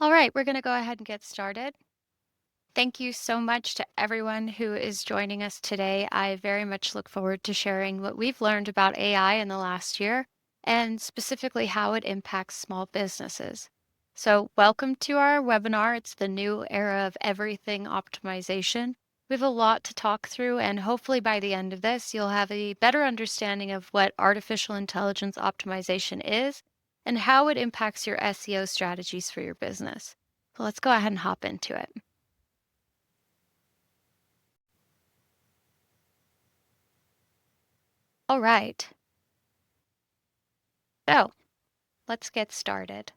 All right, we're going to go ahead and get started. Thank you so much to everyone who is joining us today. I very much look forward to sharing what we've learned about AI in the last year and specifically how it impacts small businesses. So, welcome to our webinar. It's the new era of everything optimization. We have a lot to talk through, and hopefully by the end of this, you'll have a better understanding of what artificial intelligence optimization is and how it impacts your SEO strategies for your business. So, let's go ahead and hop into it. All right. So let's get started.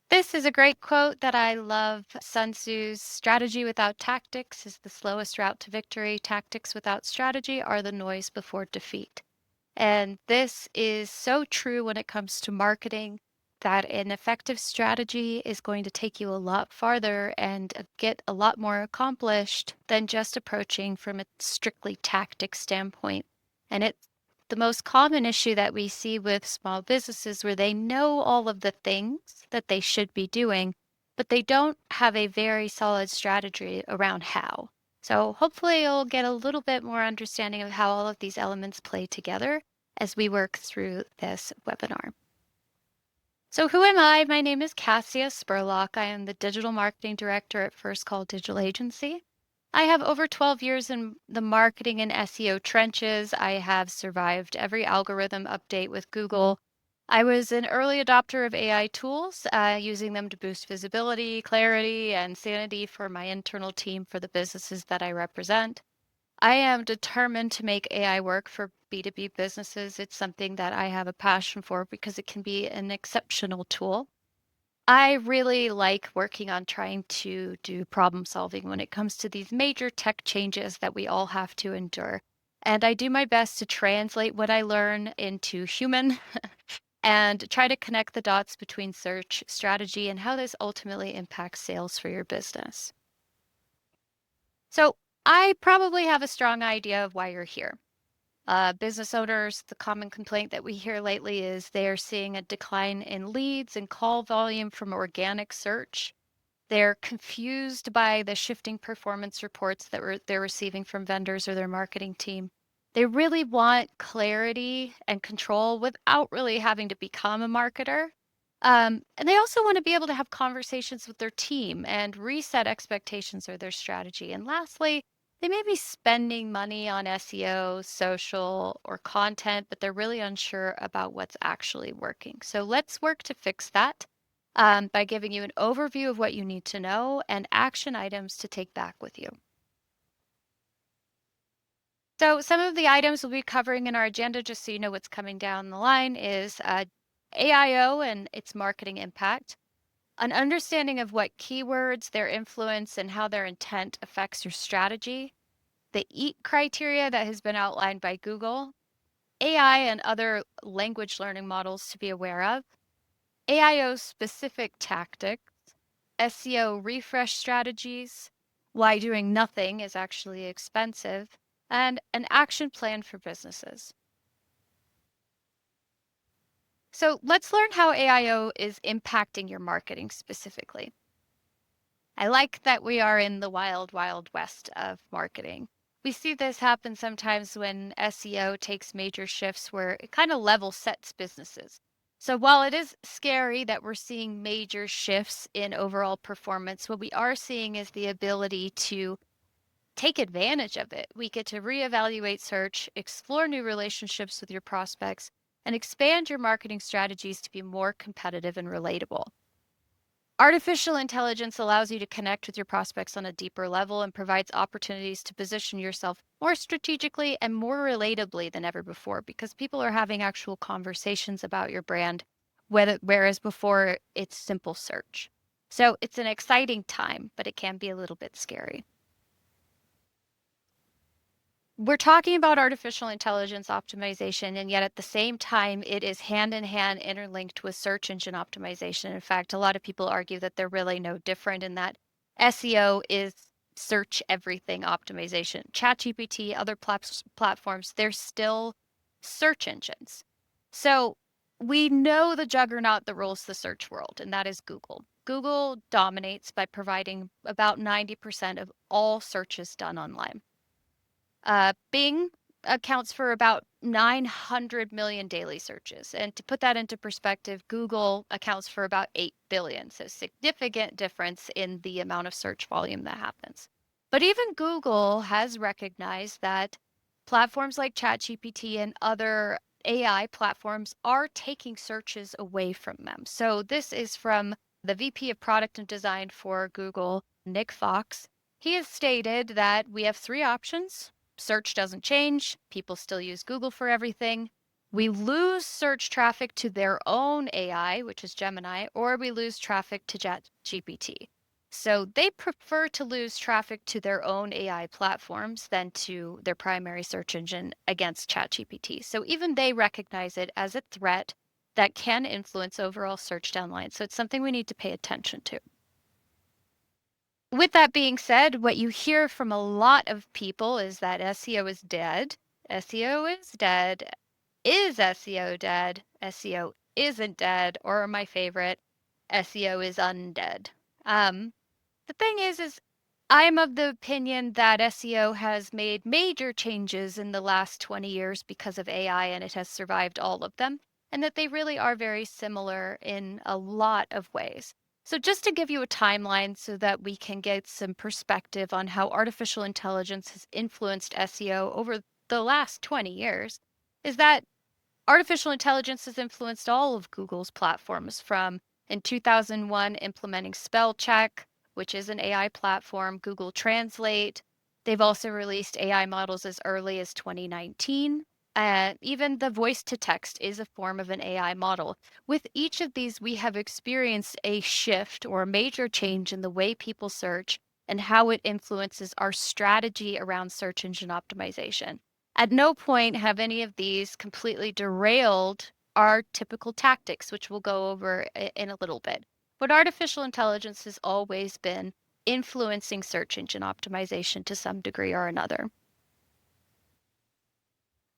This is a great quote that I love. Sun Tzu's strategy without tactics is the slowest route to victory. Tactics without strategy are the noise before defeat. And this is so true when it comes to marketing, that an effective strategy is going to take you a lot farther and get a lot more accomplished than just approaching from a strictly tactic standpoint. And it's the most common issue that we see with small businesses where they know all of the things that they should be doing, but they don't have a very solid strategy around how. So hopefully you'll get a little bit more understanding of how all of these elements play together as we work through this webinar. So who am I? My name is Cassia Spurlock. I am the Digital Marketing Director at First Call Digital Agency. I have over 12 years in the marketing and SEO trenches. I have survived every algorithm update with Google. I was an early adopter of AI tools, using them to boost visibility, clarity, and sanity for my internal team for the businesses that I represent. I am determined to make AI work for B2B businesses. It's something that I have a passion for because it can be an exceptional tool. I really like working on trying to do problem solving when it comes to these major tech changes that we all have to endure. And I do my best to translate what I learn into human and try to connect the dots between search strategy and how this ultimately impacts sales for your business. So I probably have a strong idea of why you're here. Business owners, the common complaint that we hear lately is they're seeing a decline in leads and call volume from organic search. They're confused by the shifting performance reports that they're receiving from vendors or their marketing team. They really want clarity and control without really having to become a marketer. And they also want to be able to have conversations with their team and reset expectations or their strategy. And lastly, they may be spending money on SEO, social, or content, but they're really unsure about what's actually working. So let's work to fix that by giving you an overview of what you need to know and action items to take back with you. So some of the items we'll be covering in our agenda, just so you know what's coming down the line, is AIO and its marketing impact, an understanding of what keywords, their influence, and how their intent affects your strategy, the EAT criteria that has been outlined by Google, AI and other language learning models to be aware of, AIO specific tactics, SEO refresh strategies, why doing nothing is actually expensive, and an action plan for businesses. So let's learn how AIO is impacting your marketing specifically. I like that we are in the wild, wild west of marketing. We see this happen sometimes when SEO takes major shifts where it kind of level sets businesses. So while it is scary that we're seeing major shifts in overall performance, what we are seeing is the ability to take advantage of it. We get to reevaluate search, explore new relationships with your prospects, and expand your marketing strategies to be more competitive and relatable. Artificial intelligence allows you to connect with your prospects on a deeper level and provides opportunities to position yourself more strategically and more relatably than ever before because people are having actual conversations about your brand, whereas before it's simple search. So it's an exciting time, but it can be a little bit scary. We're talking about artificial intelligence optimization, and yet at the same time, it is hand in hand interlinked with search engine optimization. In fact, a lot of people argue that they're really no different in that SEO is search everything optimization. ChatGPT, other platforms, they're still search engines. So We know the juggernaut that rules the search world, and that is Google. Google dominates by providing about 90% of all searches done online. Bing accounts for about 900 million daily searches. And to put that into perspective, Google accounts for about 8 billion. So, significant difference in the amount of search volume that happens. But even Google has recognized that platforms like ChatGPT and other AI platforms are taking searches away from them. So, this is from the VP of Product and Design for Google, Nick Fox. He has stated that we have three options. Search doesn't change. People still use Google for everything. We lose search traffic to their own AI, which is Gemini, or we lose traffic to ChatGPT. So they prefer to lose traffic to their own AI platforms than to their primary search engine against ChatGPT. So even they recognize it as a threat that can influence overall search downline. So it's something we need to pay attention to. With that being said, what you hear from a lot of people is that SEO is dead. SEO is dead. Is SEO dead? SEO isn't dead. Or my favorite, SEO is undead. The thing is I'm of the opinion that SEO has made major changes in the last 20 years because of AI, and it has survived all of them, and that they really are very similar in a lot of ways. So, just to give you a timeline so that we can get some perspective on how artificial intelligence has influenced SEO over the last 20 years, is that artificial intelligence has influenced all of Google's platforms from in 2001 implementing spell check, which is an AI platform, Google Translate. They've also released AI models as early as 2019. Even the voice to text is a form of an AI model. With each of these, we have experienced a shift or a major change in the way people search and how it influences our strategy around search engine optimization. At no point have any of these completely derailed our typical tactics, which we'll go over in a little bit. But artificial intelligence has always been influencing search engine optimization to some degree or another.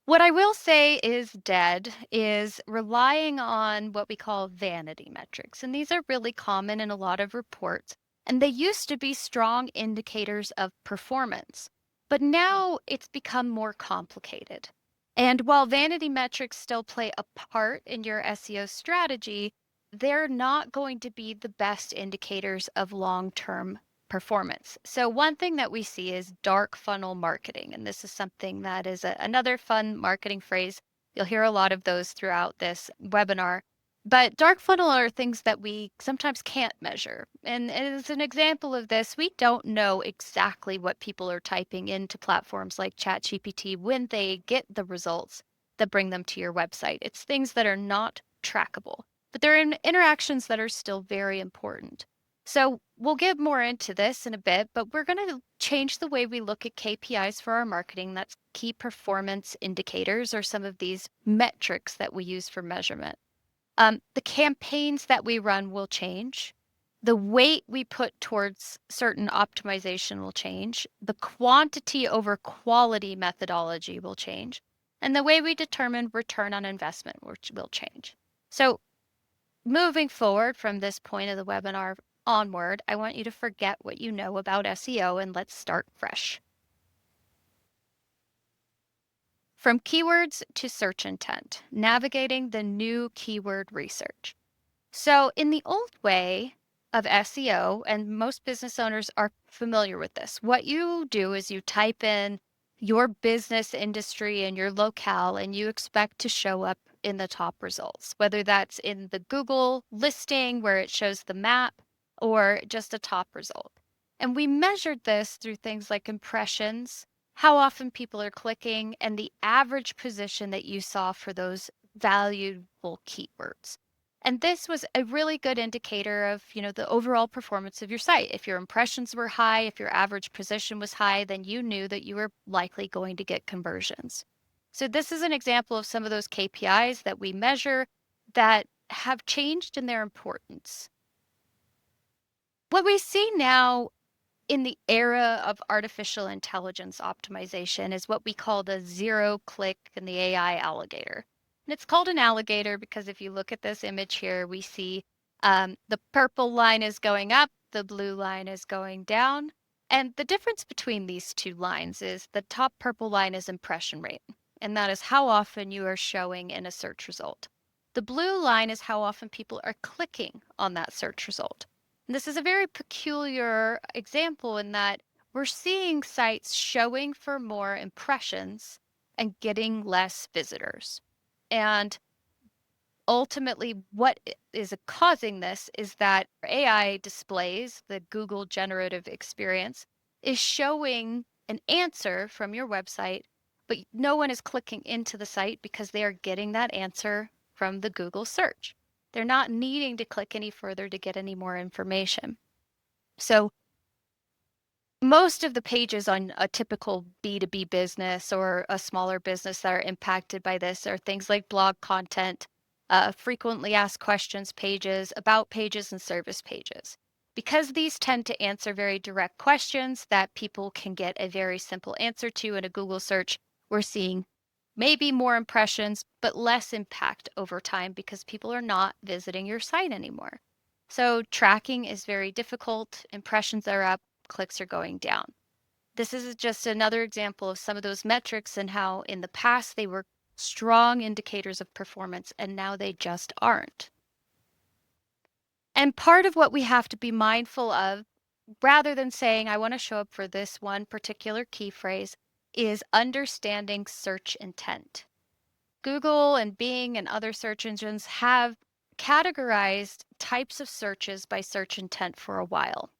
What I will say is dead is relying on what we call vanity metrics. And these are really common in a lot of reports. And they used to be strong indicators of performance. But now it's become more complicated. And while vanity metrics still play a part in your SEO strategy, they're not going to be the best indicators of long-term performance. So one thing that we see is dark funnel marketing, and this is something that is another fun marketing phrase. You'll hear a lot of those throughout this webinar. But dark funnel are things that we sometimes can't measure. And as an example of this, we don't know exactly what people are typing into platforms like ChatGPT when they get the results that bring them to your website. It's things that are not trackable, but they're interactions that are still very important. So we'll get more into this in a bit, but we're going to change the way we look at KPIs for our marketing. That's key performance indicators, or some of these metrics that we use for measurement. The campaigns that we run will change. The weight we put towards certain optimization will change. The quantity over quality methodology will change. And the way we determine return on investment will change. So moving forward from this point of the webinar onward, I want you to forget what you know about SEO and let's start fresh. From keywords to search intent, navigating the new keyword research. So, in the old way of SEO, and most business owners are familiar with this, what you do is you type in your business industry and your locale, and you expect to show up in the top results, whether that's in the Google listing where it shows the map or just a top result. And we measured this through things like impressions, how often people are clicking, and the average position that you saw for those valuable keywords. And this was a really good indicator of, the overall performance of your site. If your impressions were high, if your average position was high, then you knew that you were likely going to get conversions. So this is an example of some of those KPIs that we measure that have changed in their importance. What we see now in the era of artificial intelligence optimization is what we call the zero click and the AI alligator. And it's called an alligator because if you look at this image here, we see the purple line is going up, the blue line is going down. And the difference between these two lines is the top purple line is impression rate, and that is how often you are showing in a search result. The blue line is how often people are clicking on that search result. And this is a very peculiar example in that we're seeing sites showing for more impressions and getting less visitors. And ultimately, what is causing this is that AI displays, the Google generative experience, is showing an answer from your website, but no one is clicking into the site because they are getting that answer from the Google search. They're not needing to click any further to get any more information. So most of the pages on a typical B2B business or a smaller business that are impacted by this are things like blog content, frequently asked questions pages, about pages, and service pages. Because these tend to answer very direct questions that people can get a very simple answer to in a Google search, we're seeing maybe more impressions, but less impact over time because people are not visiting your site anymore. So tracking is very difficult. Impressions are up, clicks are going down. This is just another example of some of those metrics and how in the past they were strong indicators of performance and now they just aren't. And part of what we have to be mindful of, rather than saying, I want to show up for this one particular key phrase, is understanding search intent. Google and Bing and other search engines have categorized types of searches by search intent for a while.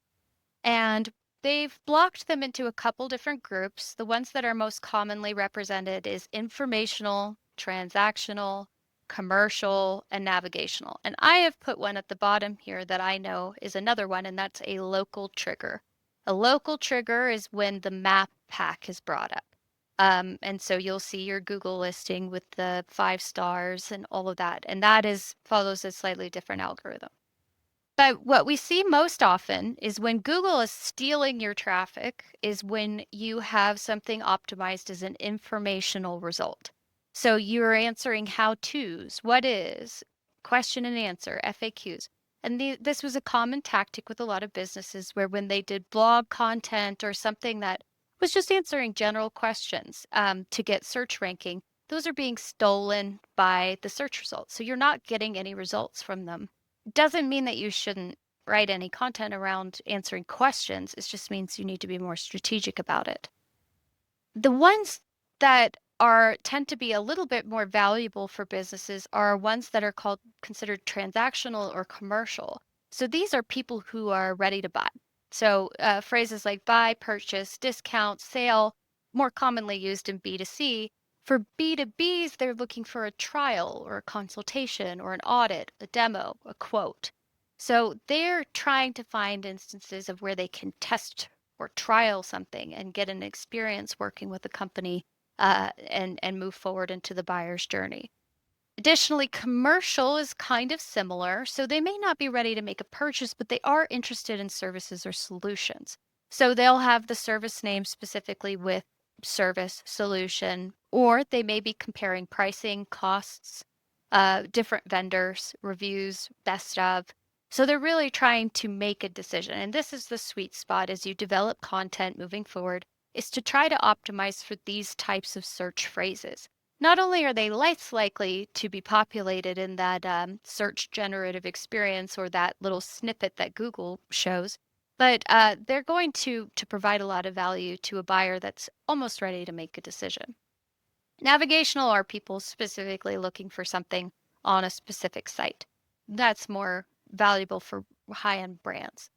And they've blocked them into a couple different groups. The ones that are most commonly represented is informational, transactional, commercial, and navigational. And I have put one at the bottom here that I know is another one, and that's a local trigger. A local trigger is when the map pack is brought up. And so you'll see your Google listing with the 5 stars and all of that. And that follows a slightly different algorithm. But what we see most often is when Google is stealing your traffic is when you have something optimized as an informational result. So you're answering how-tos, what is, question and answer, FAQs. And this was a common tactic with a lot of businesses where when they did blog content or something that was just answering general questions to get search ranking, those are being stolen by the search results. So you're not getting any results from them. Doesn't mean that you shouldn't write any content around answering questions. It just means you need to be more strategic about it. The ones that tend to be a little bit more valuable for businesses are ones that are considered transactional or commercial. So these are people who are ready to buy. So phrases like buy, purchase, discount, sale, more commonly used in B2C. For B2Bs, they're looking for a trial or a consultation or an audit, a demo, a quote. So they're trying to find instances of where they can test or trial something and get an experience working with a company and move forward into the buyer's journey. Additionally, commercial is kind of similar. So they may not be ready to make a purchase, but they are interested in services or solutions. So they'll have the service name specifically with service solution, or they may be comparing pricing, costs, different vendors, reviews, best of. So they're really trying to make a decision. And this is the sweet spot as you develop content moving forward, is to try to optimize for these types of search phrases. Not only are they less likely to be populated in that search generative experience or that little snippet that Google shows, but they're going to provide a lot of value to a buyer that's almost ready to make a decision. Navigational are people specifically looking for something on a specific site. That's more valuable for high-end brands.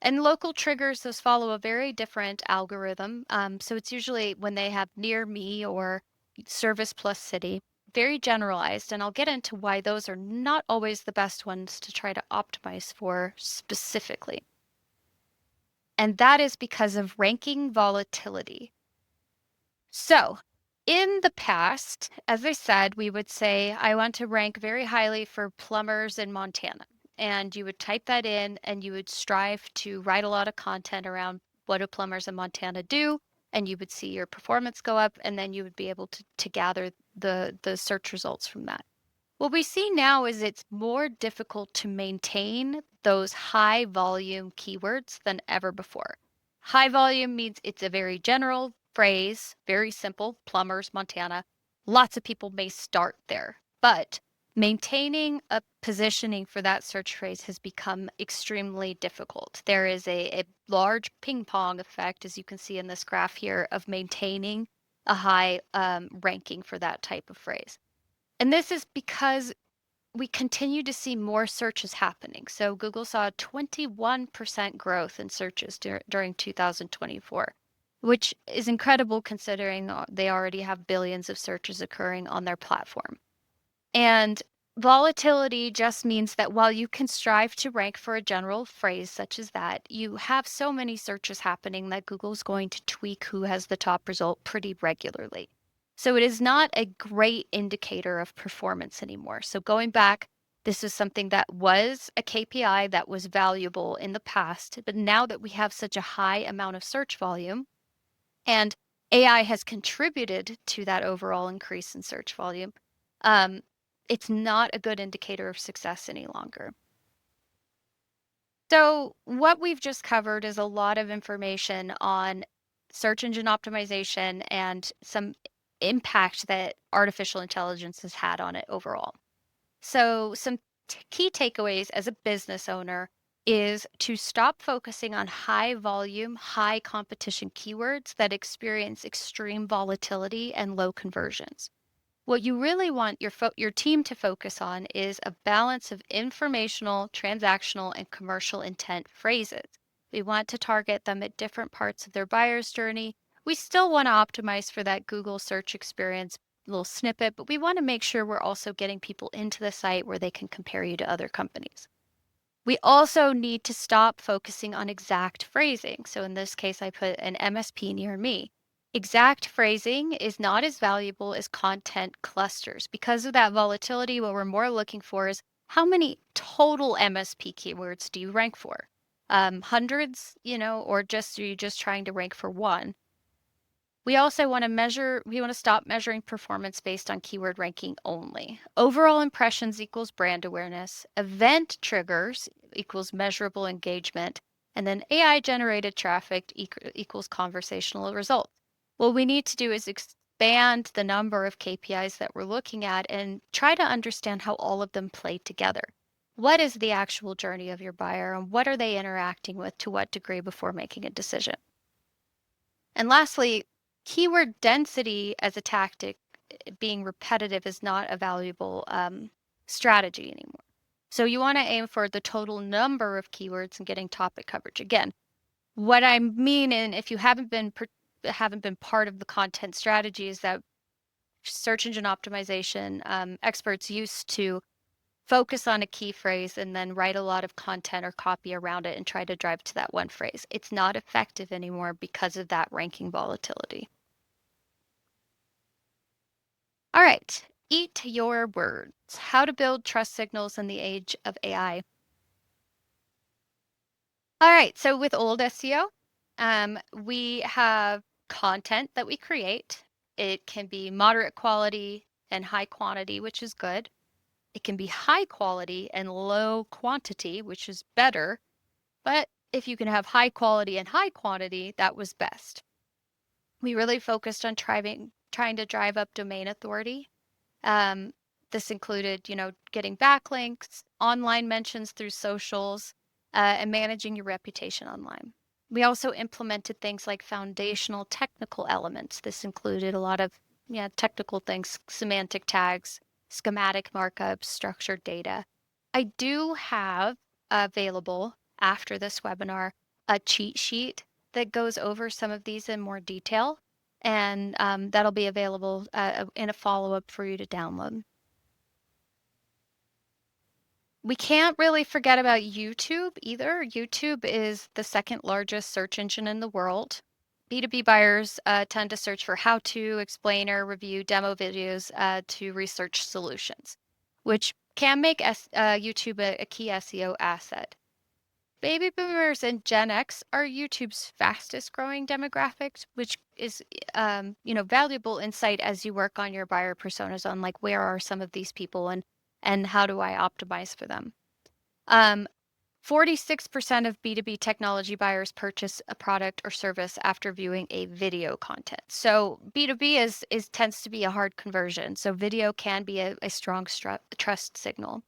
And local triggers, those follow a very different algorithm. So it's usually when they have near me or service plus city, very generalized. And I'll get into why those are not always the best ones to try to optimize for specifically. And that is because of ranking volatility. So in the past, as I said, we would say, I want to rank very highly for plumbers in Montana. And you would type that in and you would strive to write a lot of content around what do plumbers in Montana do. And you would see your performance go up and then you would be able to gather the search results from that. What we see now is it's more difficult to maintain those high volume keywords than ever before. High volume means it's a very general phrase, very simple, plumbers, Montana. Lots of people may start there, but maintaining a positioning for that search phrase has become extremely difficult. There is a large ping pong effect, as you can see in this graph here, of maintaining a high ranking for that type of phrase. And this is because we continue to see more searches happening. So Google saw a 21% growth in searches during 2024, which is incredible considering they already have billions of searches occurring on their platform. And volatility just means that while you can strive to rank for a general phrase such as that, you have so many searches happening that Google's going to tweak who has the top result pretty regularly. So it is not a great indicator of performance anymore. So going back, this is something that was a KPI that was valuable in the past, but now that we have such a high amount of search volume and AI has contributed to that overall increase in search volume, um, it's not a good indicator of success any longer. So, what we've just covered is a lot of information on search engine optimization and some impact that artificial intelligence has had on it overall. So, some key takeaways as a business owner is to stop focusing on high volume, high competition keywords that experience extreme volatility and low conversions. What you really want your team to focus on is a balance of informational, transactional, and commercial intent phrases. We want to target them at different parts of their buyer's journey. We still want to optimize for that Google search experience little snippet, but we want to make sure we're also getting people into the site where they can compare you to other companies. We also need to stop focusing on exact phrasing. So in this case, I put an MSP near me. Exact phrasing is not as valuable as content clusters. Because of that volatility, what we're more looking for is how many total MSP keywords do you rank for? Hundreds, or are you just trying to rank for one? We also want to stop measuring performance based on keyword ranking only. Overall impressions equals brand awareness, event triggers equals measurable engagement, and then AI generated traffic equals conversational results. What we need to do is expand the number of KPIs that we're looking at and try to understand how all of them play together. What is the actual journey of your buyer and what are they interacting with to what degree before making a decision? And lastly, keyword density as a tactic, being repetitive, is not a valuable strategy anymore. So you want to aim for the total number of keywords and getting topic coverage. Again, what I mean, and if you haven't been part of the content strategy, is that search engine optimization experts used to focus on a key phrase and then write a lot of content or copy around it and try to drive to that one phrase. It's not effective anymore because of that ranking volatility. All right, eat your words. How to build trust signals in the age of AI. All right, so with old SEO, we have content that we create. It can be moderate quality and high quantity, which is good. It can be high quality and low quantity, which is better. But if you can have high quality and high quantity, that was best. We really focused on trying to drive up domain authority. Um, this included, getting backlinks, online mentions through socials, and managing your reputation online. We also implemented things like foundational technical elements. This included a lot of technical things, semantic tags, schematic markups, structured data. I do have available after this webinar a cheat sheet that goes over some of these in more detail, and that'll be available in a follow-up for you to download. We can't really forget about YouTube either. YouTube is the second largest search engine in the world. B2B buyers tend to search for how-to, explainer, review, demo videos to research solutions, which can make YouTube a key SEO asset. Baby boomers and Gen X are YouTube's fastest growing demographics, which is, valuable insight as you work on your buyer personas on like where are some of these people and and how do I optimize for them? Um, 46% of B2B technology buyers purchase a product or service after viewing a video content. So B2B is tends to be a hard conversion. So video can be a strong trust signal.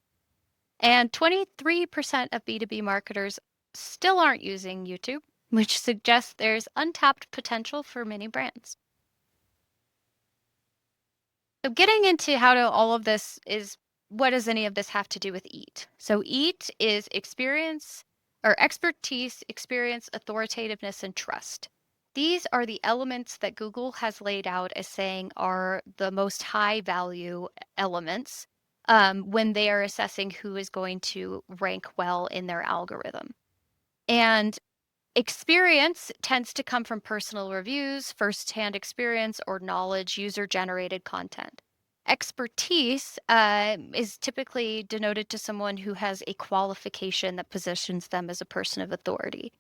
And 23% of B2B marketers still aren't using YouTube, which suggests there's untapped potential for many brands. So getting into how to all of this is what does any of this have to do with EAT? So EAT is experience or expertise, experience, authoritativeness, and trust. These are the elements that Google has laid out as saying are the most high value elements when they are assessing who is going to rank well in their algorithm. And experience tends to come from personal reviews, firsthand experience, or knowledge, user-generated content. Expertise is typically denoted to someone who has a qualification that positions them as a person of authority.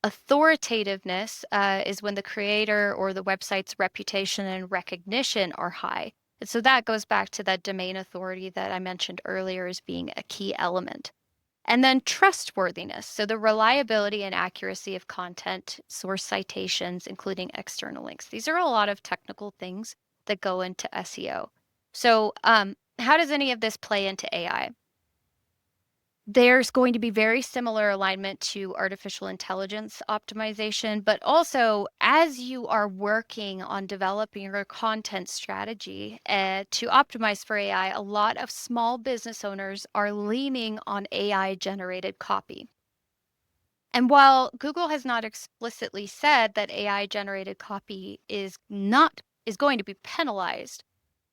Authoritativeness is when the creator or the website's reputation and recognition are high. And so that goes back to that domain authority that I mentioned earlier as being a key element. And then trustworthiness. So the reliability and accuracy of content, source citations, including external links. These are a lot of technical things that go into SEO. So, how does any of this play into AI? There's going to be very similar alignment to artificial intelligence optimization, but also as you are working on developing your content strategy to optimize for AI, a lot of small business owners are leaning on AI generated copy. And while Google has not explicitly said that AI generated copy is going to be penalized,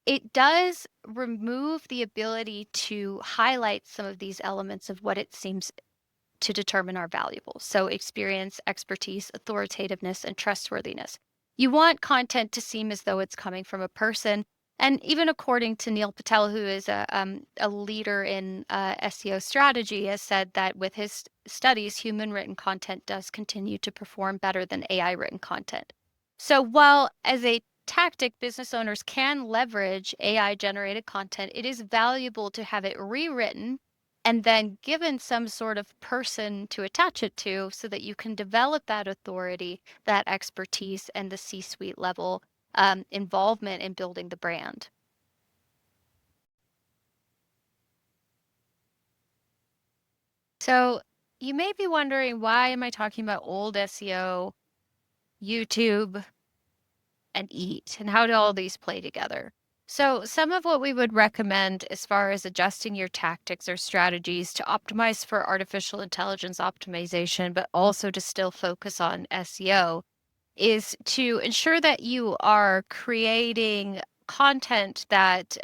it does remove the ability to highlight some of these elements of what it seems to determine are valuable. So experience, expertise, authoritativeness, and trustworthiness. You want content to seem as though it's coming from a person. And even according to Neil Patel, who is a leader in SEO strategy, has said that with his studies, human written content does continue to perform better than AI written content. So while as a tactic, business owners can leverage AI generated content, it is valuable to have it rewritten and then given some sort of person to attach it to so that you can develop that authority, that expertise, and the C-suite level involvement in building the brand. So you may be wondering, why am I talking about old SEO, YouTube, and EAT, and how do all these play together? So some of what we would recommend as far as adjusting your tactics or strategies to optimize for artificial intelligence optimization, but also to still focus on SEO, is to ensure that you are creating content that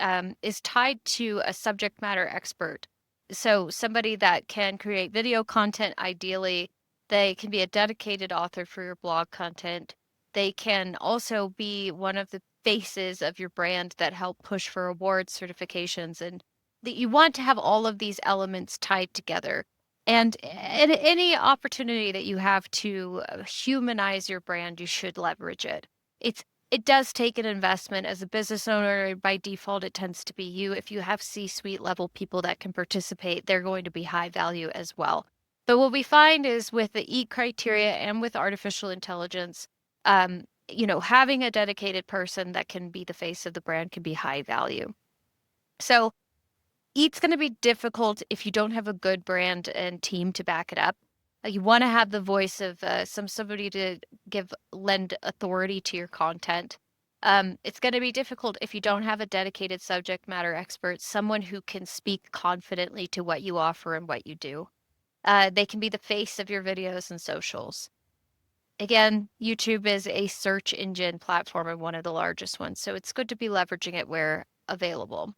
is tied to a subject matter expert. So somebody that can create video content, ideally, they can be a dedicated author for your blog content. They can also be one of the faces of your brand that help push for awards, certifications, and that you want to have all of these elements tied together. And any opportunity that you have to humanize your brand, you should leverage it. It does take an investment as a business owner. By default, it tends to be you. If you have C-suite level people that can participate, they're going to be high value as well. But what we find is with the E criteria and with artificial intelligence, having a dedicated person that can be the face of the brand can be high value. So it's going to be difficult if you don't have a good brand and team to back it up. You want to have the voice of somebody to lend authority to your content. It's going to be difficult if you don't have a dedicated subject matter expert, someone who can speak confidently to what you offer and what you do. They can be the face of your videos and socials. Again, YouTube is a search engine platform and one of the largest ones, so it's good to be leveraging it where available.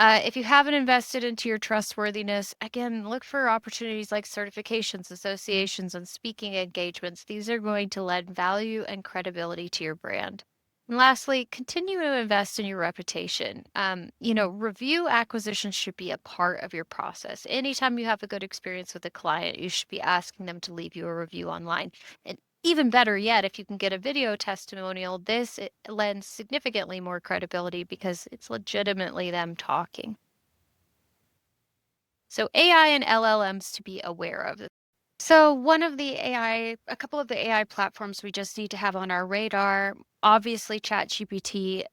If you haven't invested into your trustworthiness, again, look for opportunities like certifications, associations, and speaking engagements. These are going to lend value and credibility to your brand. And lastly, continue to invest in your reputation. Review acquisition should be a part of your process. Anytime you have a good experience with a client, you should be asking them to leave you a review online. And even better yet, if you can get a video testimonial, it lends significantly more credibility because it's legitimately them talking. So AI and LLMs to be aware of. So a couple of the AI platforms we just need to have on our radar, obviously ChatGPT.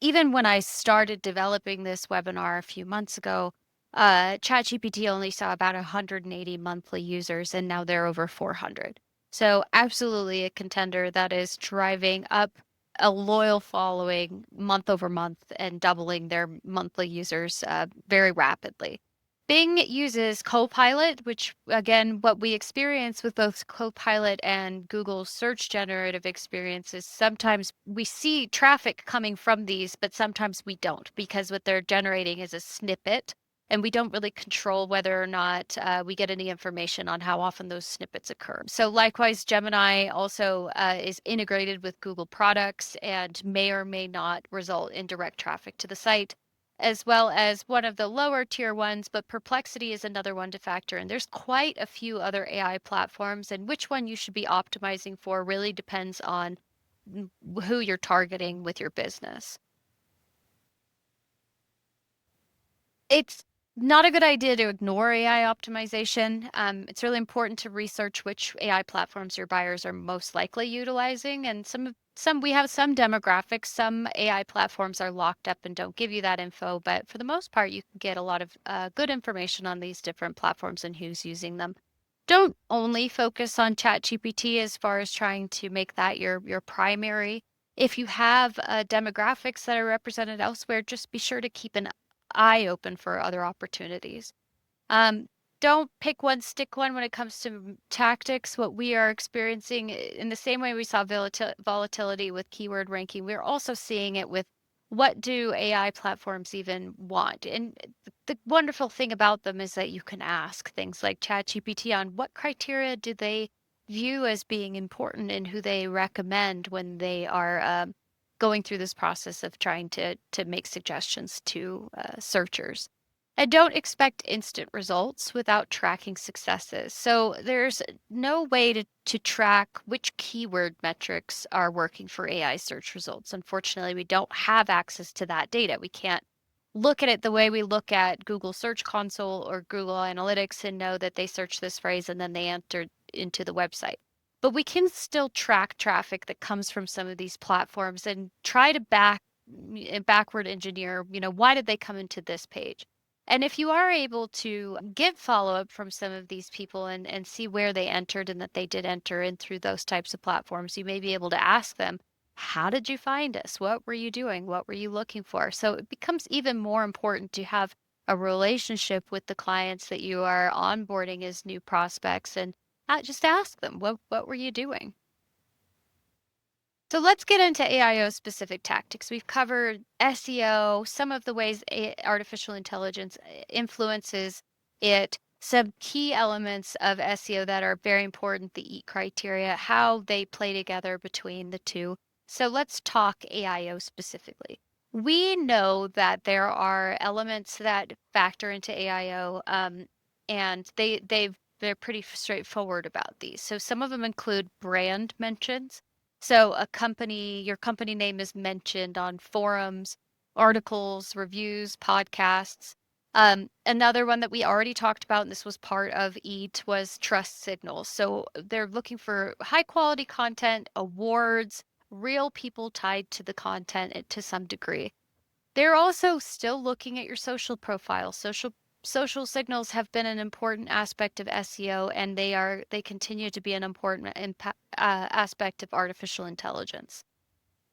Even when I started developing this webinar a few months ago, ChatGPT only saw about 180 monthly users, and now they're over 400. So absolutely a contender that is driving up a loyal following month over month and doubling their monthly users very rapidly. Bing uses Copilot, which again, what we experience with both Copilot and Google search generative experiences, sometimes we see traffic coming from these, but sometimes we don't because what they're generating is a snippet. And we don't really control whether or not we get any information on how often those snippets occur. So, likewise, Gemini also is integrated with Google products and may or may not result in direct traffic to the site as well as one of the lower tier ones, but Perplexity is another one to factor in. There's quite a few other AI platforms, and which one you should be optimizing for really depends on who you're targeting with your business. It's not a good idea to ignore AI optimization. It's really important to research which AI platforms your buyers are most likely utilizing. And we have some demographics. Some AI platforms are locked up and don't give you that info, but for the most part, you can get a lot of good information on these different platforms and who's using them. Don't only focus on ChatGPT as far as trying to make that your primary. If you have demographics that are represented elsewhere, just be sure to keep an eye open for other opportunities. Um, don't pick one, stick one when it comes to tactics. What we are experiencing in the same way we saw volatility with keyword ranking, we're also seeing it with what do AI platforms even want? And the wonderful thing about them is that you can ask things like ChatGPT on what criteria do they view as being important and who they recommend when they are going through this process of trying to make suggestions to searchers. And don't expect instant results without tracking successes. So there's no way to track which keyword metrics are working for AI search results. Unfortunately, we don't have access to that data. We can't look at it the way we look at Google Search Console or Google Analytics and know that they search this phrase and then they enter into the website. But we can still track traffic that comes from some of these platforms and try to backward engineer, why did they come into this page? And if you are able to get follow up from some of these people and see where they entered and that they did enter in through those types of platforms, you may be able to ask them, how did you find us? What were you doing? What were you looking for? So it becomes even more important to have a relationship with the clients that you are onboarding as new prospects and just ask them, what were you doing? So let's get into AIO specific tactics. We've covered SEO, some of the ways artificial intelligence influences it, some key elements of SEO that are very important, the EAT criteria, how they play together between the two. So let's talk AIO specifically. We know that there are elements that factor into AIO, and they're pretty straightforward about these. So some of them include brand mentions. So your company name is mentioned on forums, articles, reviews, podcasts. Another one that we already talked about, and this was part of EAT, was trust signals. So they're looking for high quality content, awards, real people tied to the content to some degree. They're also still looking at your social profile. Social signals have been an important aspect of SEO, and they continue to be an important aspect of artificial intelligence.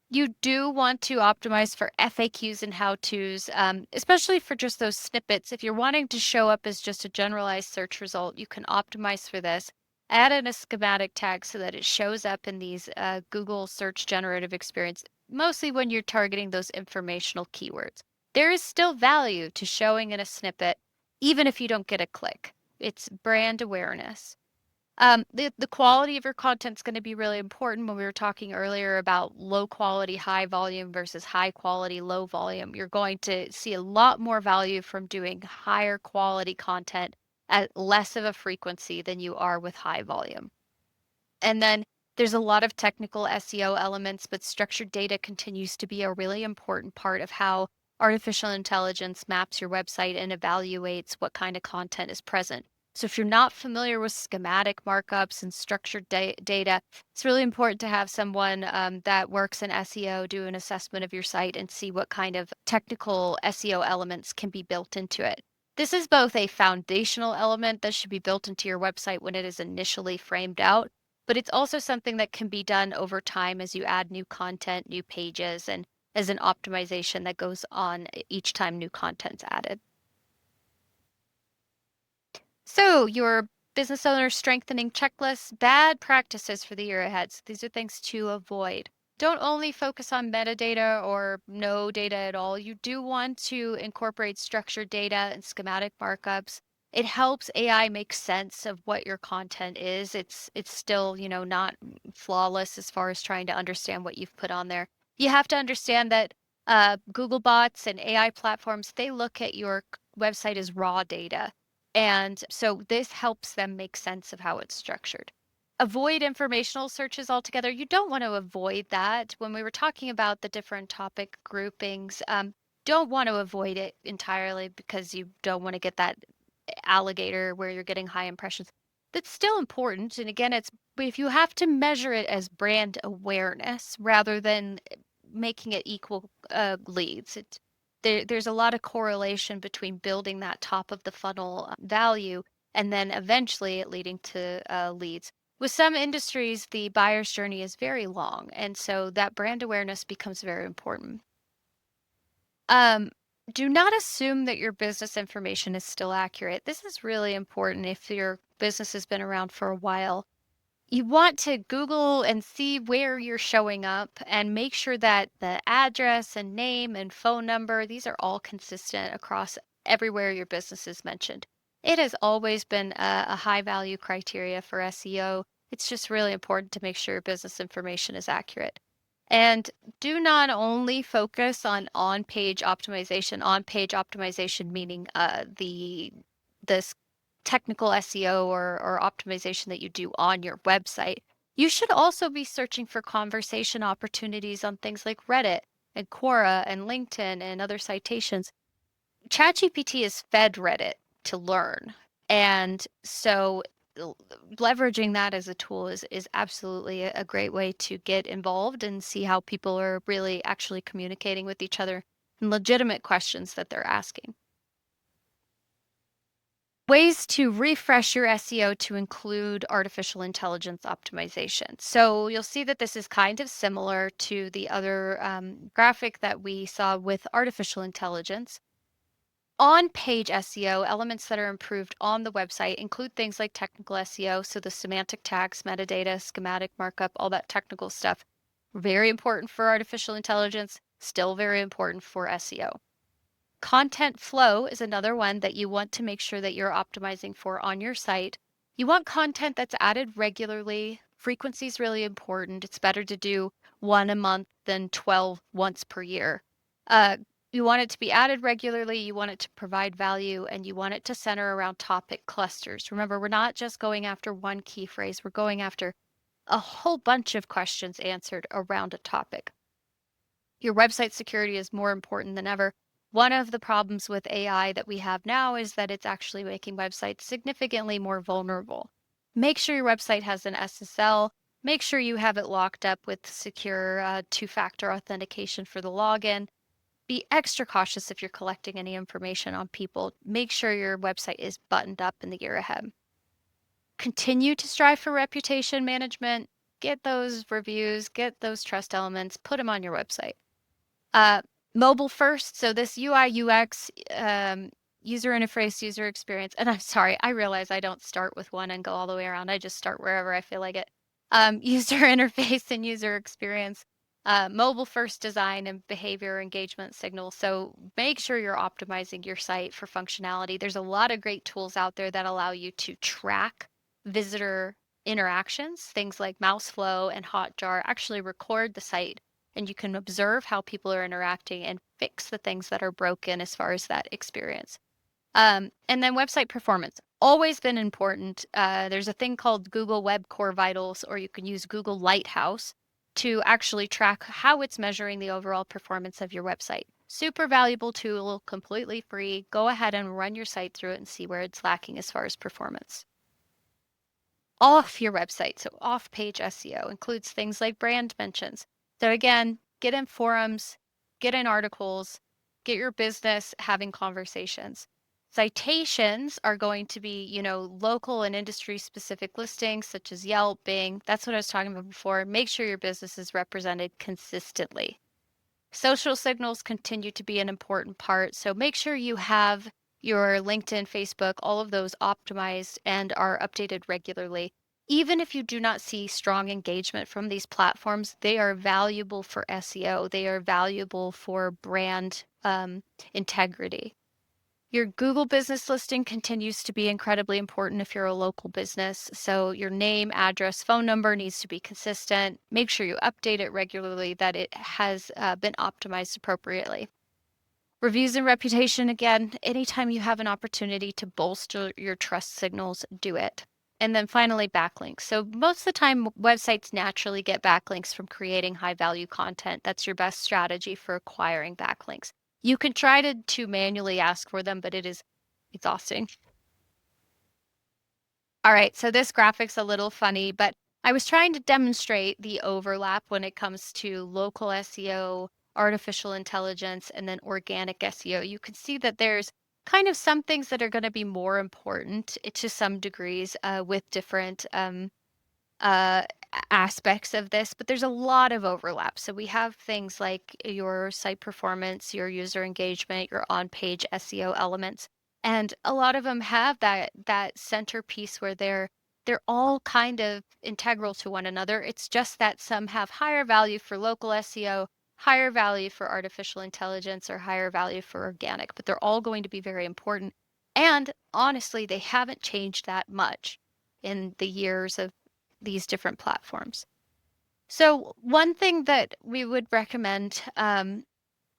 You do want to optimize for FAQs and how-tos, especially for just those snippets. If you're wanting to show up as just a generalized search result, you can optimize for this. Add in a schematic tag so that it shows up in these Google search generative experience, mostly when you're targeting those informational keywords. There is still value to showing in a snippet, even if you don't get a click. It's brand awareness. The quality of your content is going to be really important. When we were talking earlier about low quality, high volume versus high quality, low volume, you're going to see a lot more value from doing higher quality content at less of a frequency than you are with high volume. And then there's a lot of technical SEO elements, but structured data continues to be a really important part of how Artificial intelligence maps your website and evaluates what kind of content is present. So if you're not familiar with schematic markups and structured data, it's really important to have someone that works in SEO do an assessment of your site and see what kind of technical SEO elements can be built into it. This is both a foundational element that should be built into your website when it is initially framed out, but it's also something that can be done over time as you add new content, new pages, and as an optimization that goes on each time new content's added. So, your business owner strengthening checklist, bad practices for the year ahead. So, these are things to avoid. Don't only focus on metadata or no data at all. You do want to incorporate structured data and schematic markups. It helps AI make sense of what your content is. It's still, not flawless as far as trying to understand what you've put on there. You have to understand that Google bots and AI platforms, they look at your website as raw data. And so this helps them make sense of how it's structured. Avoid informational searches altogether. You don't want to avoid that. When we were talking about the different topic groupings, don't want to avoid it entirely because you don't want to get that alligator where you're getting high impressions. That's still important. And again, it's if you have to measure it as brand awareness rather than making it equal leads. There's a lot of correlation between building that top of the funnel value and then eventually it leading to leads. With some industries, the buyer's journey is very long, and so that brand awareness becomes very important. Um, do not assume that your business information is still accurate. This is really important if your business has been around for a while. You want to Google and see where you're showing up and make sure that the address and name and phone number, these are all consistent across everywhere your business is mentioned. It has always been a high value criteria for SEO. It's just really important to make sure your business information is accurate. And do not only focus on on-page optimization meaning this technical SEO or optimization that you do on your website. You should also be searching for conversation opportunities on things like Reddit and Quora and LinkedIn and other citations. ChatGPT is fed Reddit to learn. And so leveraging that as a tool is absolutely a great way to get involved and see how people are really actually communicating with each other and legitimate questions that they're asking. Ways to refresh your SEO to include artificial intelligence optimization. So you'll see that this is kind of similar to the other graphic that we saw with artificial intelligence. On-page SEO, elements that are improved on the website include things like technical SEO, so the semantic tags, metadata, schematic markup, all that technical stuff. Very important for artificial intelligence, still very important for SEO. Content flow is another one that you want to make sure that you're optimizing for on your site. You want content that's added regularly. Frequency is really important. It's better to do one a month than 12 once per year. You want it to be added regularly, you want it to provide value, and you want it to center around topic clusters. Remember, we're not just going after one key phrase, we're going after a whole bunch of questions answered around a topic. Your website security is more important than ever. One of the problems with AI that we have now is that it's actually making websites significantly more vulnerable. Make sure your website has an SSL. Make sure you have it locked up with secure two-factor authentication for the login. Be extra cautious if you're collecting any information on people. Make sure your website is buttoned up in the year ahead. Continue to strive for reputation management. Get those reviews, get those trust elements, put them on your website. Uh, Mobile first, so this UI UX, user interface, user experience, and I'm sorry, I realize I don't start with one and go all the way around. I just start wherever I feel like it. User interface and user experience, mobile first design and behavior engagement signals. So make sure you're optimizing your site for functionality. There's a lot of great tools out there that allow you to track visitor interactions. Things like Mouseflow and Hotjar actually record the site and you can observe how people are interacting and fix the things that are broken as far as that experience. And then website performance, always been important. There's a thing called Google Web Core Vitals, or you can use Google Lighthouse to actually track how it's measuring the overall performance of your website. Super valuable tool, completely free. Go ahead and run your site through it and see where it's lacking as far as performance. Off your website, so off-page SEO includes things like brand mentions. So again, get in forums, get in articles, get your business having conversations. Citations are going to be, local and industry-specific listings such as Yelp, Bing. That's what I was talking about before. Make sure your business is represented consistently. Social signals continue to be an important part, so make sure you have your LinkedIn, Facebook, all of those optimized and are updated regularly. Even if you do not see strong engagement from these platforms, they are valuable for SEO. They are valuable for brand integrity. Your Google business listing continues to be incredibly important if you're a local business. So your name, address, phone number needs to be consistent. Make sure you update it regularly, that it has been optimized appropriately. Reviews and reputation, again, anytime you have an opportunity to bolster your trust signals, do it. And then finally, backlinks. So most of the time, websites naturally get backlinks from creating high value content. That's your best strategy for acquiring backlinks. You can try to manually ask for them, but it is exhausting. All right, so this graphic's a little funny, but I was trying to demonstrate the overlap when it comes to local SEO, artificial intelligence, and then organic SEO. You can see that there's kind of some things that are going to be more important to some degrees with different uh, aspects of this, but there's a lot of overlap. So we have things like your site performance, your user engagement, your on-page SEO elements, and a lot of them have that centerpiece where they're all kind of integral to one another. It's just that some have higher value for local SEO, higher value for artificial intelligence, or higher value for organic, but they're all going to be very important. And honestly, they haven't changed that much in the years of these different platforms. So one thing that we would recommend and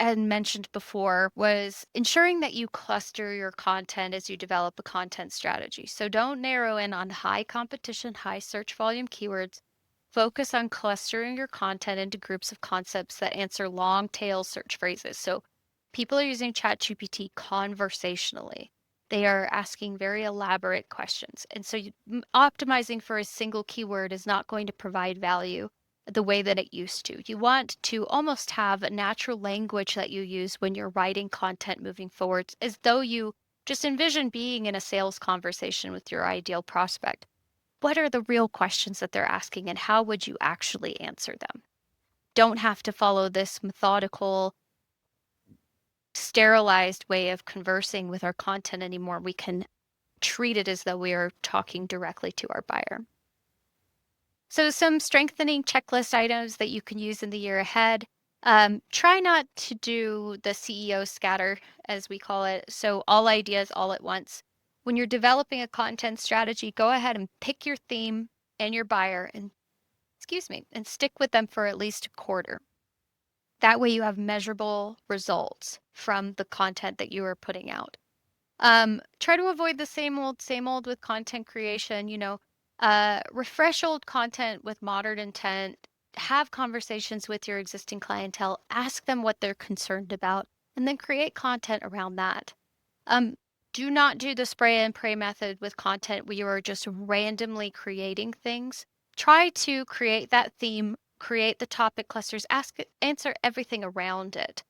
mentioned before was ensuring that you cluster your content as you develop a content strategy. So don't narrow in on high competition, high search volume keywords. Focus on clustering your content into groups of concepts that answer long tail search phrases. So people are using ChatGPT conversationally. They are asking very elaborate questions. And so optimizing for a single keyword is not going to provide value the way that it used to. You want to almost have a natural language that you use when you're writing content moving forward, as though you just envision being in a sales conversation with your ideal prospect. What are the real questions that they're asking, and how would you actually answer them? Don't have to follow this methodical, sterilized way of conversing with our content anymore. We can treat it as though we are talking directly to our buyer. So some strengthening checklist items that you can use in the year ahead. Try not to do the CEO scatter, as we call it. So all ideas all at once. When you're developing a content strategy, go ahead and pick your theme and your buyer and, and stick with them for at least a quarter. That way you have measurable results from the content that you are putting out. Try to avoid the same old with content creation, refresh old content with modern intent, have conversations with your existing clientele, ask them what they're concerned about, and then create content around that. Do not do the spray and pray method with content where you are just randomly creating things. Try to create that theme, create the topic clusters, answer everything around it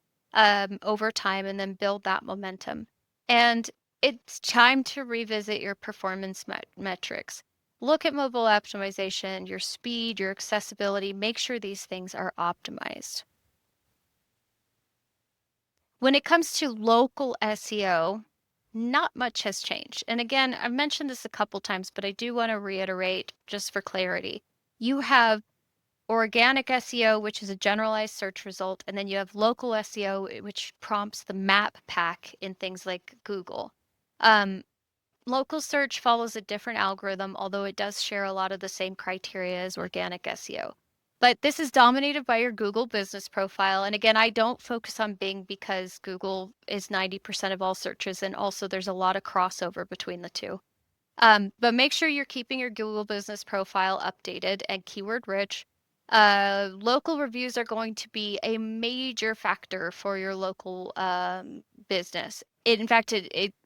over time, and then build that momentum. And it's time to revisit your performance metrics. Look at mobile optimization, your speed, your accessibility. Make sure these things are optimized. When it comes to local SEO, not much has changed. And again, I've mentioned this a couple times, but I do want to reiterate just for clarity. You have organic SEO, which is a generalized search result, and then you have local SEO, which prompts the map pack in things like Google. Local search follows a different algorithm, although it does share a lot of the same criteria as organic SEO. But this is dominated by your Google business profile. And again, I don't focus on Bing because Google is 90% of all searches, and also there's a lot of crossover between the two. But make sure you're keeping your Google business profile updated and keyword rich. Local reviews are going to be a major factor for your local business. In fact,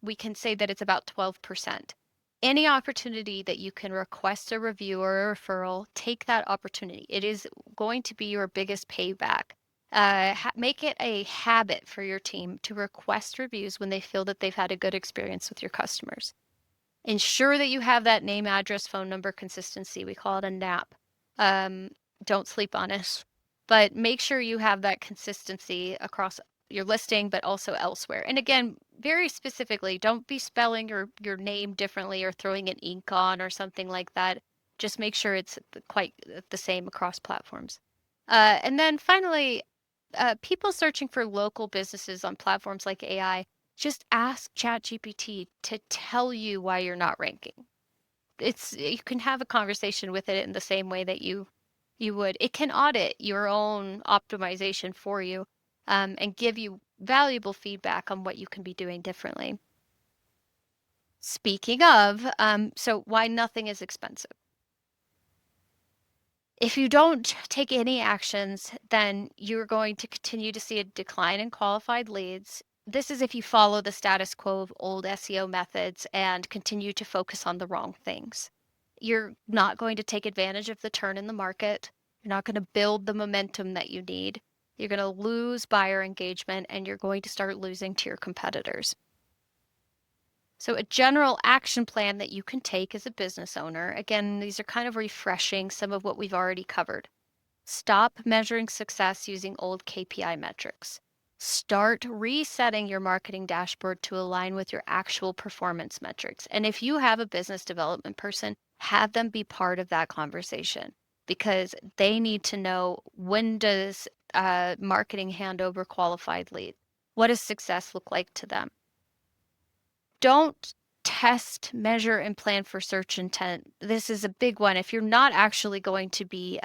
we can say that it's about 12%. Any opportunity that you can request a review or a referral, take that opportunity. It is going to be your biggest payback. Make it a habit for your team to request reviews when they feel that they've had a good experience with your customers. Ensure that you have that name, address, phone number consistency. We call it a NAP. Um, don't sleep on it, but make sure you have that consistency across your listing, but also elsewhere. And again, very specifically, don't be spelling your name differently or throwing an ink on or something like that. Just make sure it's quite the same across platforms. And then finally, people searching for local businesses on platforms like AI, just ask ChatGPT to tell you why you're not ranking. You can have a conversation with it in the same way that you would. It can audit your own optimization for you, and give you valuable feedback on what you can be doing differently. Speaking of, so why nothing is expensive. If you don't take any actions, then you're going to continue to see a decline in qualified leads. This is if you follow the status quo of old SEO methods and continue to focus on the wrong things. You're not going to take advantage of the turn in the market. You're not going to build the momentum that you need. You're going to lose buyer engagement and you're going to start losing to your competitors. So, a general action plan that you can take as a business owner, again, these are kind of refreshing some of what we've already covered. Stop measuring success using old KPI metrics. Start resetting your marketing dashboard to align with your actual performance metrics. And if you have a business development person, have them be part of that conversation because they need to know, when does marketing hand over qualified leads? What does success look like to them? Don't test, measure, and plan for search intent. This is a big one. If you're not actually going to be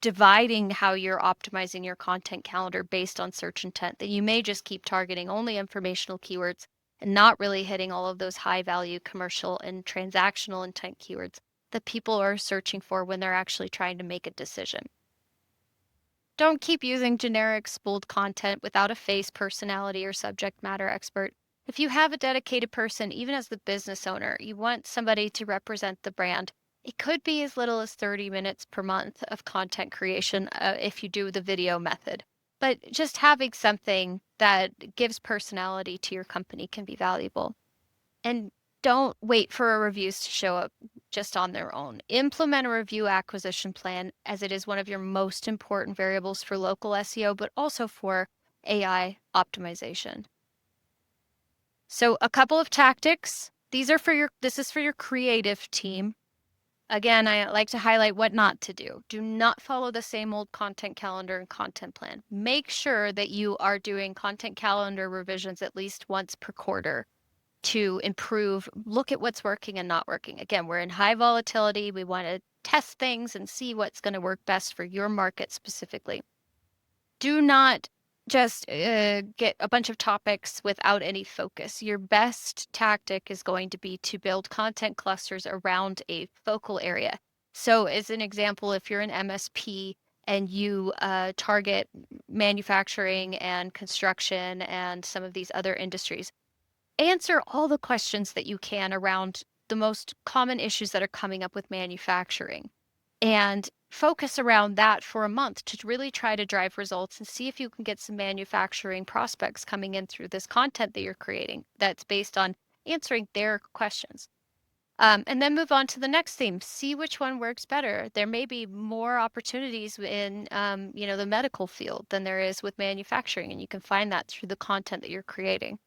dividing how you're optimizing your content calendar based on search intent, then you may just keep targeting only informational keywords and not really hitting all of those high value commercial and transactional intent keywords that people are searching for when they're actually trying to make a decision. Don't keep using generic spooled content without a face, personality, or subject matter expert. If you have a dedicated person, even as the business owner, you want somebody to represent the brand. It could be as little as 30 minutes per month of content creation if you do the video method. But just having something that gives personality to your company can be valuable. And don't wait for reviews to show up just on their own. Implement a review acquisition plan as it is one of your most important variables for local SEO, but also for AI optimization. So a couple of tactics. This is for your creative team. Again, I like to highlight what not to do. Do not follow the same old content calendar and content plan. Make sure that you are doing content calendar revisions at least once per quarter to improve, look at what's working and not working. Again, we're in high volatility. We want to test things and see what's going to work best for your market specifically. Do not just get a bunch of topics without any focus. Your best tactic is going to be to build content clusters around a focal area. So, as an example, if you're an MSP and you target manufacturing and construction and some of these other industries, answer all the questions that you can around the most common issues that are coming up with manufacturing and focus around that for a month to really try to drive results and see if you can get some manufacturing prospects coming in through this content that you're creating that's based on answering their questions. And then move on to the next theme. See which one works better. There may be more opportunities in, the medical field than there is with manufacturing, and you can find that through the content that you're creating.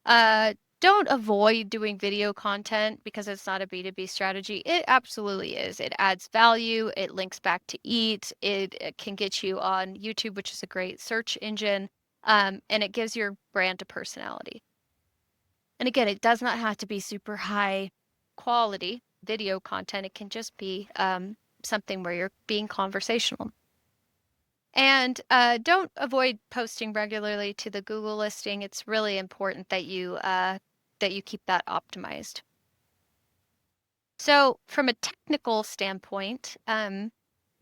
Don't avoid doing video content because it's not a B2B strategy. It absolutely is. It adds value. It links back to Eat. It can get you on YouTube, which is a great search engine. And it gives your brand a personality. And again, it does not have to be super high quality video content. It can just be something where you're being conversational. And don't avoid posting regularly to the Google listing. It's really important that you keep that optimized. So from a technical standpoint,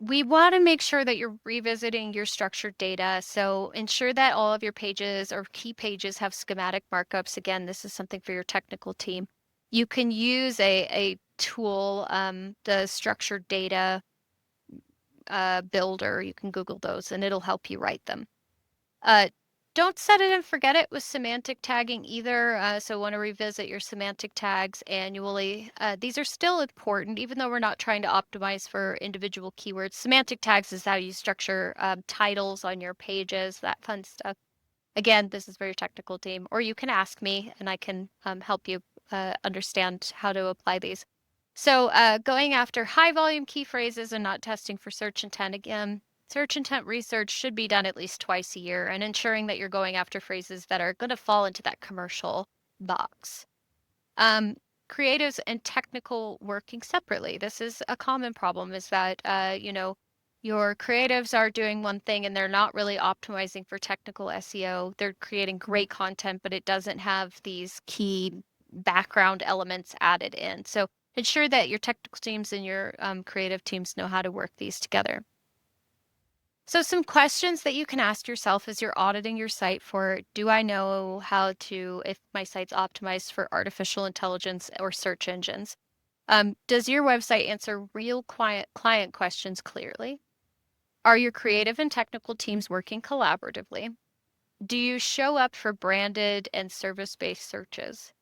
We want to make sure that you're revisiting your structured data. So ensure that all of your pages or key pages have schematic markups. Again, this is something for your technical team. You can use a tool, the structured data builder. You can Google those and it'll help you write them. Uh, don't set it and forget it with semantic tagging either. So want to revisit your semantic tags annually. These are still important, even though we're not trying to optimize for individual keywords. Semantic tags is how you structure titles on your pages, that fun stuff. Again, this is for your technical team, or you can ask me and I can help you understand how to apply these. So going after high volume key phrases and not testing for search intent again. Search intent research should be done at least twice a year and ensuring that you're going after phrases that are going to fall into that commercial box. Creatives and technical working separately. This is a common problem is that, your creatives are doing one thing and they're not really optimizing for technical SEO. They're creating great content, but it doesn't have these key background elements added in. So ensure that your technical teams and your creative teams know how to work these together. So some questions that you can ask yourself as you're auditing your site for, do I know how to, if my site's optimized for artificial intelligence or search engines? Does your website answer real client questions clearly? Are your creative and technical teams working collaboratively? Do you show up for branded and service-based searches?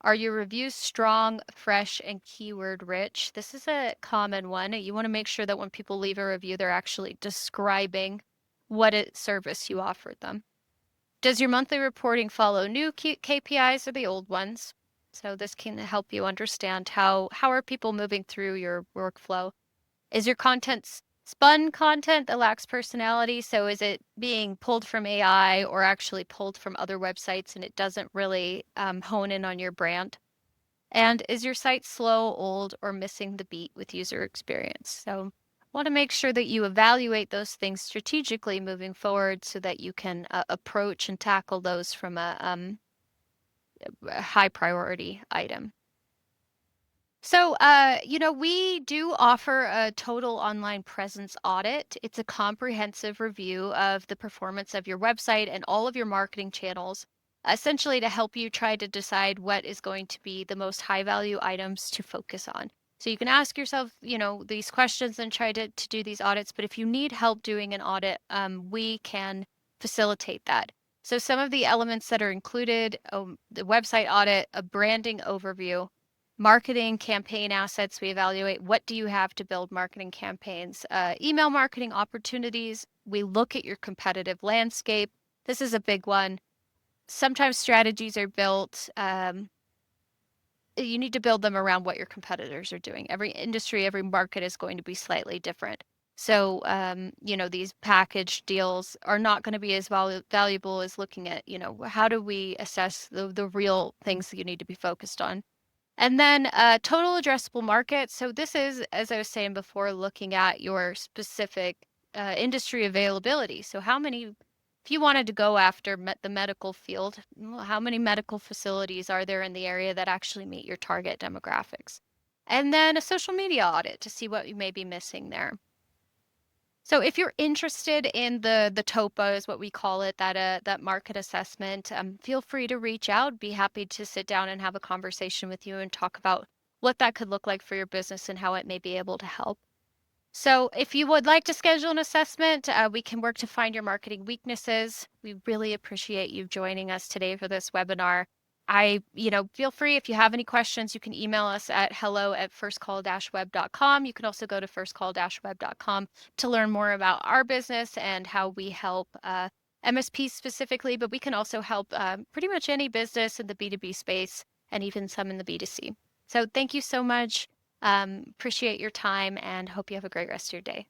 Are your reviews strong, fresh, and keyword rich? This is a common one. You want to make sure that when people leave a review, they're actually describing what service you offered them. Does your monthly reporting follow new KPIs or the old ones? So this can help you understand how are people moving through your workflow. Is your content spun content that lacks personality? So is it being pulled from AI or actually pulled from other websites and it doesn't really hone in on your brand? And is your site slow, old, or missing the beat with user experience? So want to make sure that you evaluate those things strategically moving forward so that you can approach and tackle those from a high priority item. So, we do offer a total online presence audit. It's a comprehensive review of the performance of your website and all of your marketing channels, essentially to help you try to decide what is going to be the most high value items to focus on. So you can ask yourself, these questions and try to do these audits. But if you need help doing an audit, we can facilitate that. So some of the elements that are included, the website audit, a branding overview, marketing campaign assets. We evaluate what do you have to build marketing campaigns, email marketing opportunities. We look at your competitive landscape. This is a big one. Sometimes strategies are built. You need to build them around what your competitors are doing. Every industry, every market is going to be slightly different. So, these package deals are not going to be as valuable as looking at, how do we assess the real things that you need to be focused on. And then total addressable market. So this is, as I was saying before, looking at your specific industry availability. So if you wanted to go after the medical field, how many medical facilities are there in the area that actually meet your target demographics? And then a social media audit to see what you may be missing there. So if you're interested in the TOPA is what we call it, that market assessment, feel free to reach out. Be happy to sit down and have a conversation with you and talk about what that could look like for your business and how it may be able to help. So if you would like to schedule an assessment, we can work to find your marketing weaknesses. We really appreciate you joining us today for this webinar. Feel free if you have any questions, you can email us at hello@firstcall-web.com. You can also go to firstcall-web.com to learn more about our business and how we help MSPs specifically, but we can also help pretty much any business in the B2B space and even some in the B2C. So thank you so much. Appreciate your time and hope you have a great rest of your day.